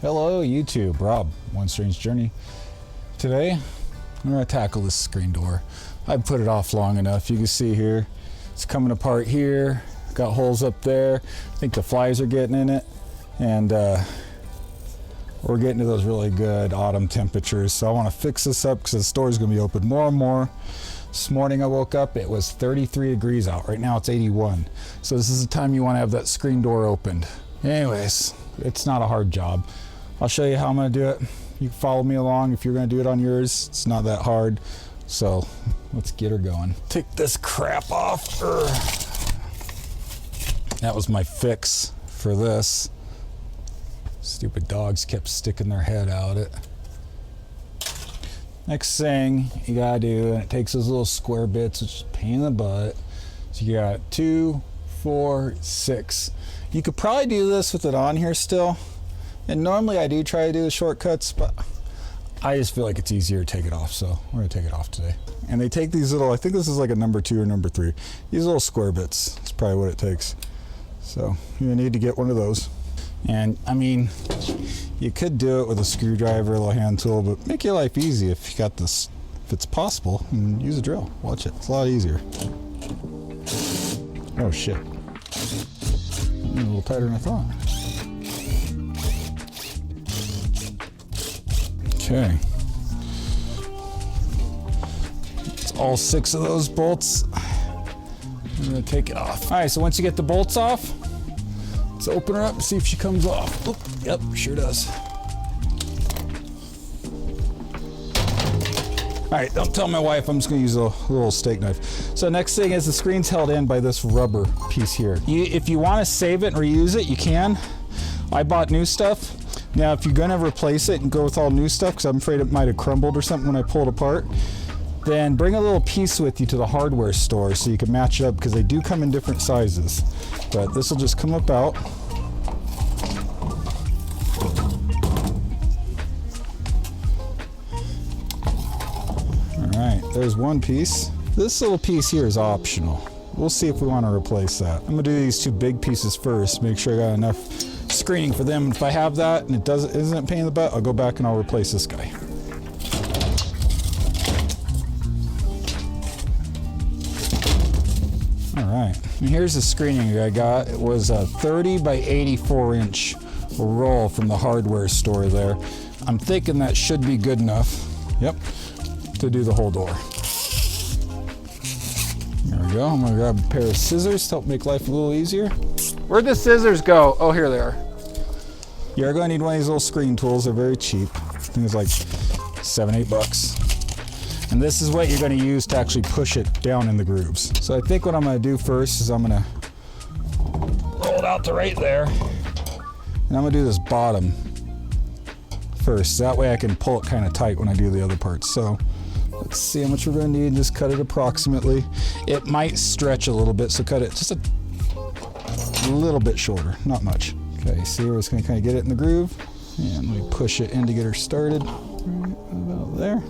Hello YouTube, Rob, One Strange Journey. Today, I'm going to tackle this screen door. I've put it off long enough. You can see here, it's coming apart here. Got holes up there. I think the flies are getting in it. And we're getting to those really good autumn temperatures. So I want to fix this up because the store is going to be open more and more. This morning I woke up, it was 33 degrees out. Right now it's 81. So this is the time you want to have that screen door opened. Anyways, it's not a hard job. I'll show you how I'm going to do it. You can follow me along if you're going to do it on yours. It's not that hard. So let's get her going. Take this crap off. That was my fix for this. Stupid dogs kept sticking their head out it. Next thing you gotta do, and it takes those little square bits, which is a pain in the butt. So you got 2, 4, 6. You could probably do this with it on here still. And normally I do try to do the shortcuts, but I just feel like it's easier to take it off, so we're gonna take it off today. And they take these little, I think this is like a number 2 or number 3. These little square bits, that's probably what it takes. So you need to get one of those. And I mean, you could do it with a screwdriver, a little hand tool, but make your life easy if you got this, if it's possible, and use a drill. Watch it, it's a lot easier. Oh shit. A little tighter than I thought. Okay. It's all 6 of those bolts. I'm gonna take it off. All right, so once you get the bolts off, let's open her up and see if she comes off. Oop, yep, sure does. All right, don't tell my wife, I'm just gonna use a little steak knife. So next thing is the screen's held in by this rubber piece here. If you wanna save it and reuse it, you can. I bought new stuff. Now, if you're gonna replace it and go with all new stuff, because I'm afraid it might have crumbled or something when I pull it apart, then bring a little piece with you to the hardware store so you can match it up, because they do come in different sizes. But this will just come up out. All right, there's one piece. This little piece here is optional. We'll see if we want to replace that. I'm gonna do these 2 big pieces first, make sure I got enough screening for them. If I have that and it isn't a pain in the butt, I'll go back and I'll replace this guy. All right, and here's the screening I got. It was a 30 by 84 inch roll from the hardware store there. I'm thinking that should be good enough, yep, to do the whole door. There we go. I'm gonna grab a pair of scissors to help make life a little easier. Where'd the scissors go? Oh, here they are. You're gonna need one of these little screen tools. They're very cheap. I think it's like $7, $8. And this is what you're gonna use to actually push it down in the grooves. So I think what I'm gonna do first is I'm gonna roll it out to right there. And I'm gonna do this bottom first. That way I can pull it kind of tight when I do the other parts. So let's see how much we're gonna need. Just cut it approximately. It might stretch a little bit, so cut it just a little bit shorter, not much. Okay, see, we're just gonna kind of get it in the groove, and let me push it in to get her started. Right about there.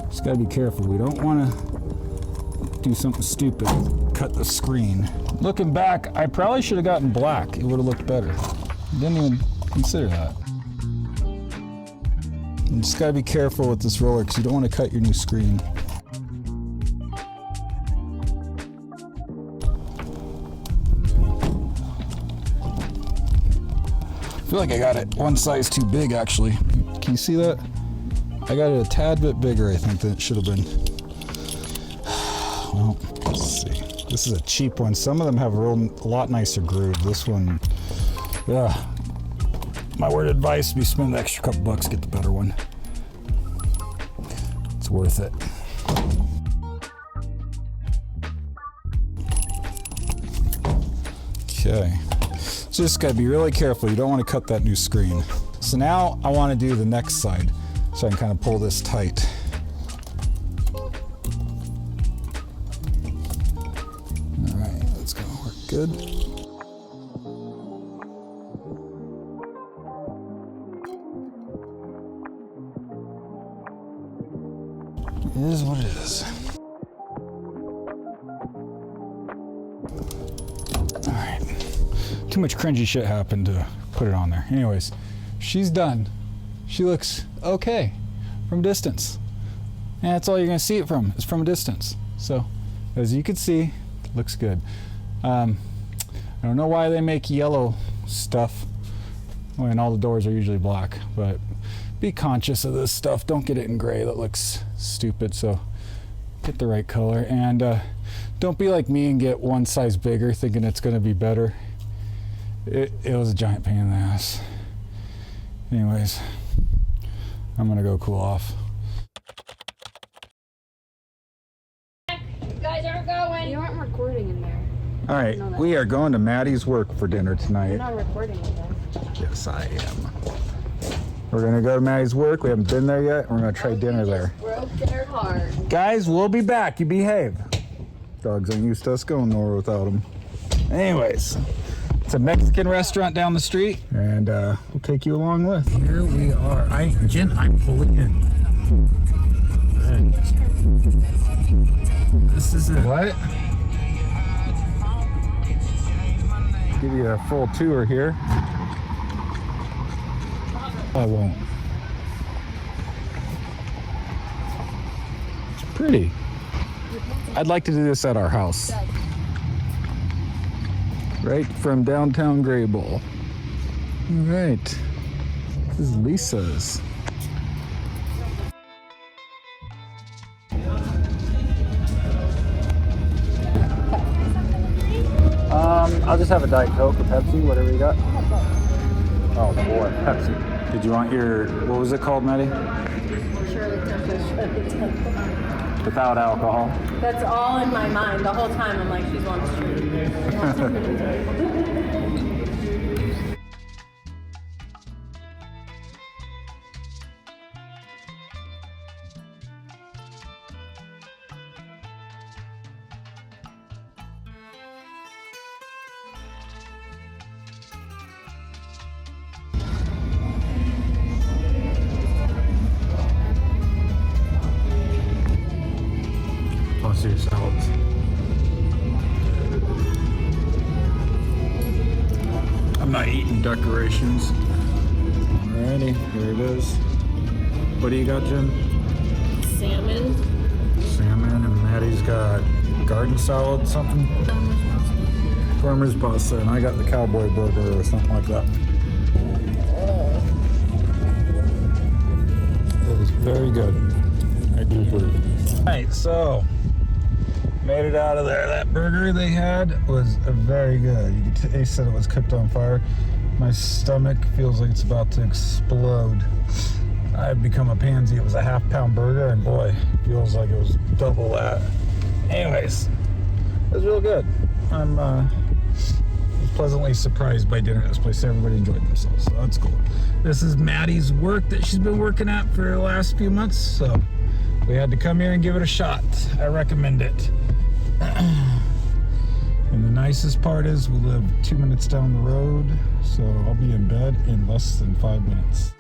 Just gotta be careful. We don't want to do something stupid, cut the screen. Looking back, I probably should have gotten black. It would have looked better. Didn't even consider that. You just gotta be careful with this roller because you don't want to cut your new screen. I feel like I got it one size too big actually. Can you see that? I got it a tad bit bigger, I think, than it should have been. Well, let's see. This is a cheap one. Some of them have a lot nicer groove. This one, yeah. My word of advice, be spend the extra couple bucks, get the better one. It's worth it. Okay, so just gotta be really careful. You don't want to cut that new screen. So now I want to do the next side, so I can kind of pull this tight. All right, that's gonna work good. It is what it is. All right. Too much cringy shit happened to put it on there. Anyways, she's done. She looks okay from distance. And that's all you're gonna see it from, is from a distance. So, as you can see, it looks good. I don't know why they make yellow stuff when all the doors are usually black, but be conscious of this stuff. Don't get it in gray, that looks stupid, so get the right color. And don't be like me and get one size bigger thinking it's gonna be better. It was a giant pain in the ass. Anyways, I'm gonna go cool off. You guys aren't going. You aren't recording in there. All right, we are going to Maddie's work for dinner tonight. You're not recording in there. Yes, I am. We're gonna go to Maddie's work. We haven't been there yet. We're gonna try dinner there. Broke their heart. Guys, we'll be back. You behave. Dogs ain't used to us going nowhere without them. Anyways, it's a Mexican restaurant down the street, and we'll take you along with. Here we are. Jen, I'm pulling in. This is it. What? Give you a full tour here. I won't. It's pretty. I'd like to do this at our house. Right from downtown Graybull. All right. This is Lisa's. I'll just have a Diet Coke or Pepsi, whatever you got. Oh boy, Pepsi. Did you want your, what was it called, Maddie? Without alcohol. That's all in my mind. The whole time I'm like, she's on the street. Toss your salads. I'm not eating decorations. Alrighty, here it is. What do you got, Jen? Salmon. Salmon, and Maddie's got garden salad, something? Farmer's pasta, and I got the cowboy burger or something like that. It was very good. I do believe. Alright, so made it out of there. That burger they had was very good. You could taste that it was cooked on fire. My stomach feels like it's about to explode. I've become a pansy. It was a half-pound burger, and boy, it feels like it was double that. Anyways, it was real good. I'm was pleasantly surprised by dinner at this place. Everybody enjoyed themselves, so that's cool. This is Maddie's work that she's been working at for the last few months, so we had to come here and give it a shot. I recommend it. And the nicest part is we live 2 minutes down the road, so I'll be in bed in less than 5 minutes.